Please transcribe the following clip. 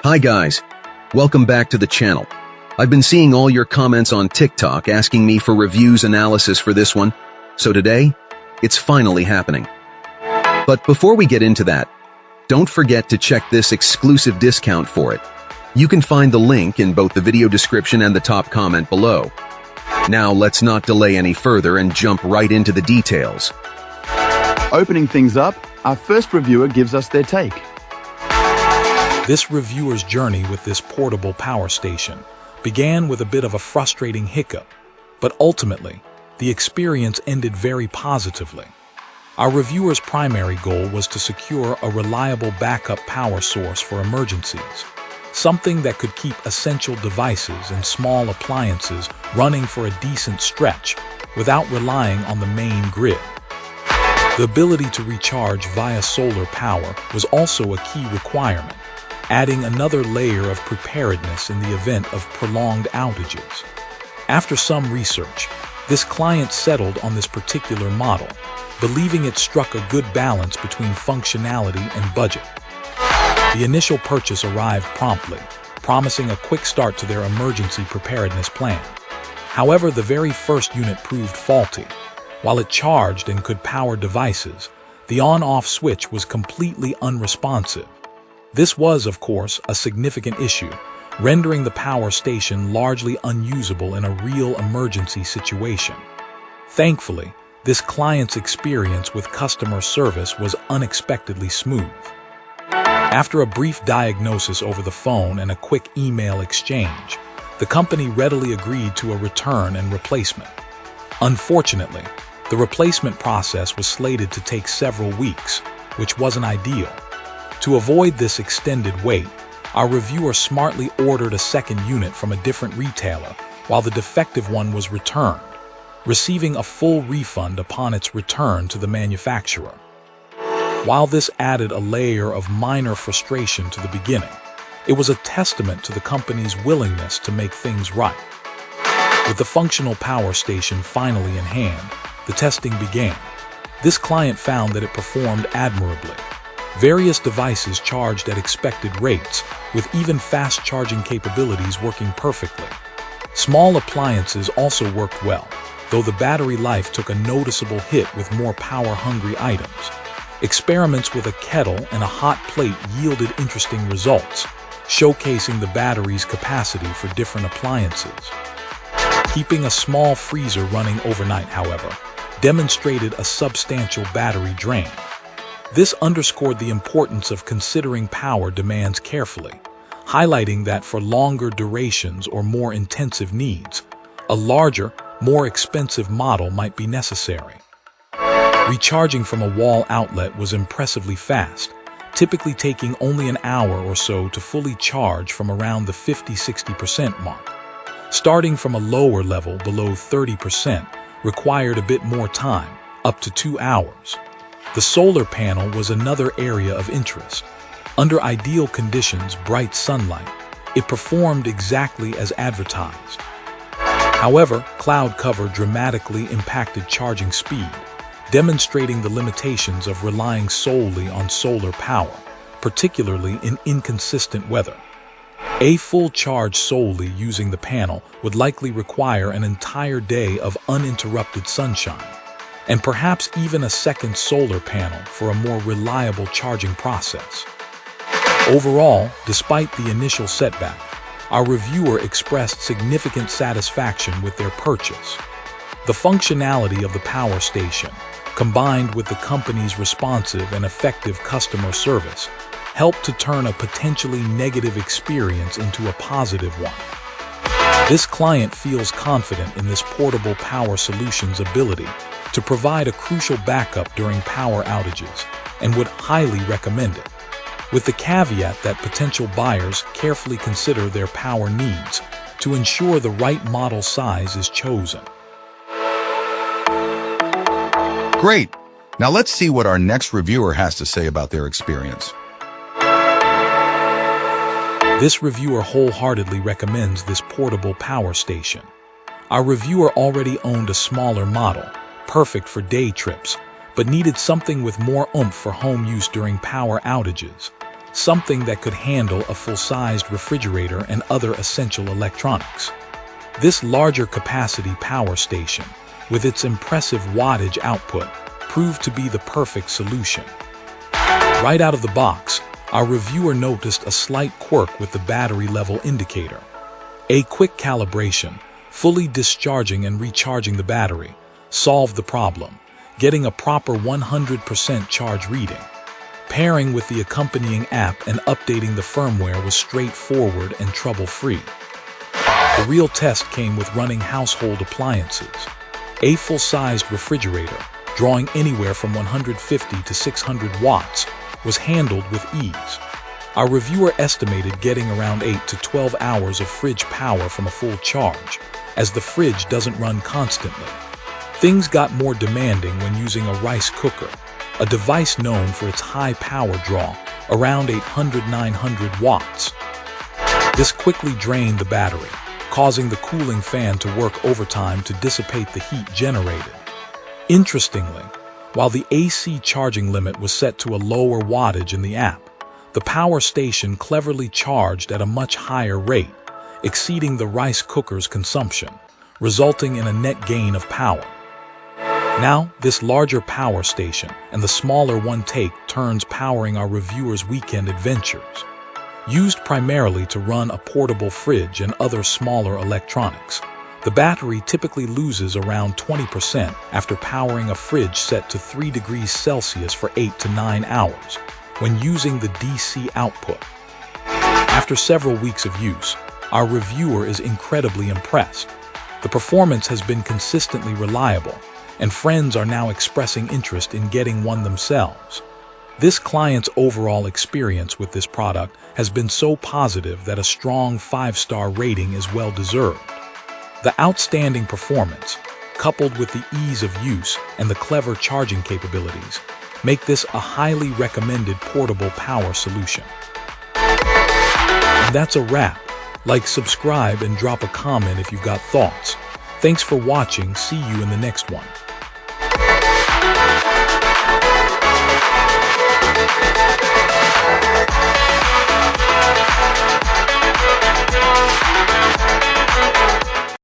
Hi guys, welcome back to the channel. I've been seeing all your comments on TikTok asking me for reviews analysis for this one, so today, it's finally happening. But before we get into that, don't forget to check this exclusive discount for it. You can find the link in both the video description and the top comment below. Now let's not delay any further and jump right into the details. Opening things up, our first reviewer gives us their take. This reviewer's journey with this portable power station began with a bit of a frustrating hiccup, but ultimately, the experience ended very positively. Our reviewer's primary goal was to secure a reliable backup power source for emergencies, something that could keep essential devices and small appliances running for a decent stretch without relying on the main grid. The ability to recharge via solar power was also a key requirement, adding another layer of preparedness in the event of prolonged outages. After some research, this client settled on this particular model, believing it struck a good balance between functionality and budget. The initial purchase arrived promptly, promising a quick start to their emergency preparedness plan. However, the very first unit proved faulty. While it charged and could power devices, the on-off switch was completely unresponsive. This was, of course, a significant issue, rendering the power station largely unusable in a real emergency situation. Thankfully, this client's experience with customer service was unexpectedly smooth. After a brief diagnosis over the phone and a quick email exchange, the company readily agreed to a return and replacement. Unfortunately, the replacement process was slated to take several weeks, which wasn't ideal. To avoid this extended wait, our reviewer smartly ordered a second unit from a different retailer while the defective one was returned, receiving a full refund upon its return to the manufacturer. While this added a layer of minor frustration to the beginning, it was a testament to the company's willingness to make things right. With the functional power station finally in hand, the testing began. This client found that it performed admirably. Various devices charged at expected rates, with even fast charging capabilities working perfectly. Small appliances also worked well, though the battery life took a noticeable hit with more power-hungry items. Experiments with a kettle and a hot plate yielded interesting results, showcasing the battery's capacity for different appliances. Keeping a small freezer running overnight, however, demonstrated a substantial battery drain. This underscored the importance of considering power demands carefully, highlighting that for longer durations or more intensive needs, a larger, more expensive model might be necessary. Recharging from a wall outlet was impressively fast, typically taking only an hour or so to fully charge from around the 50–60% mark. Starting from a lower level below 30% required a bit more time, up to 2 hours. The solar panel was another area of interest. Under ideal conditions, bright sunlight, it performed exactly as advertised. However, cloud cover dramatically impacted charging speed, demonstrating the limitations of relying solely on solar power, particularly in inconsistent weather. A full charge solely using the panel would likely require an entire day of uninterrupted sunshine, and perhaps even a second solar panel for a more reliable charging process. Overall, despite the initial setback, our reviewer expressed significant satisfaction with their purchase. The functionality of the power station, combined with the company's responsive and effective customer service, helped to turn a potentially negative experience into a positive one. This client feels confident in this portable power solution's ability to provide a crucial backup during power outages and would highly recommend it, with the caveat that potential buyers carefully consider their power needs to ensure the right model size is chosen. Great! Now let's see what our next reviewer has to say about their experience. This reviewer wholeheartedly recommends this portable power station. Our reviewer already owned a smaller model, perfect for day trips, but needed something with more oomph for home use during power outages. something that could handle a full-sized refrigerator and other essential electronics. This larger capacity power station, with its impressive wattage output, proved to be the perfect solution. Right out of the box, our reviewer noticed a slight quirk with the battery level indicator. A quick calibration, fully discharging and recharging the battery, solved the problem, getting a proper 100% charge reading. Pairing with the accompanying app and updating the firmware was straightforward and trouble-free. The real test came with running household appliances. A full-sized refrigerator, drawing anywhere from 150 to 600 watts, was handled with ease. Our reviewer estimated getting around 8 to 12 hours of fridge power from a full charge, as the fridge doesn't run constantly. Things got more demanding when using a rice cooker, a device known for its high power draw, around 800-900 watts. This quickly drained the battery, causing the cooling fan to work overtime to dissipate the heat generated. Interestingly, while the AC charging limit was set to a lower wattage in the app, the power station cleverly charged at a much higher rate, exceeding the rice cooker's consumption, resulting in a net gain of power. Now, this larger power station and the smaller one turns powering our reviewer's weekend adventures. Used primarily to run a portable fridge and other smaller electronics, the battery typically loses around 20% after powering a fridge set to 3 degrees Celsius for 8 to 9 hours when using the DC output. After several weeks of use, our reviewer is incredibly impressed. The performance has been consistently reliable, and friends are now expressing interest in getting one themselves. This client's overall experience with this product has been so positive that a strong 5-star rating is well deserved. The outstanding performance, coupled with the ease of use and the clever charging capabilities, make this a highly recommended portable power solution. And that's a wrap. Like, subscribe, and drop a comment if you've got thoughts. Thanks for watching. See you in the next one.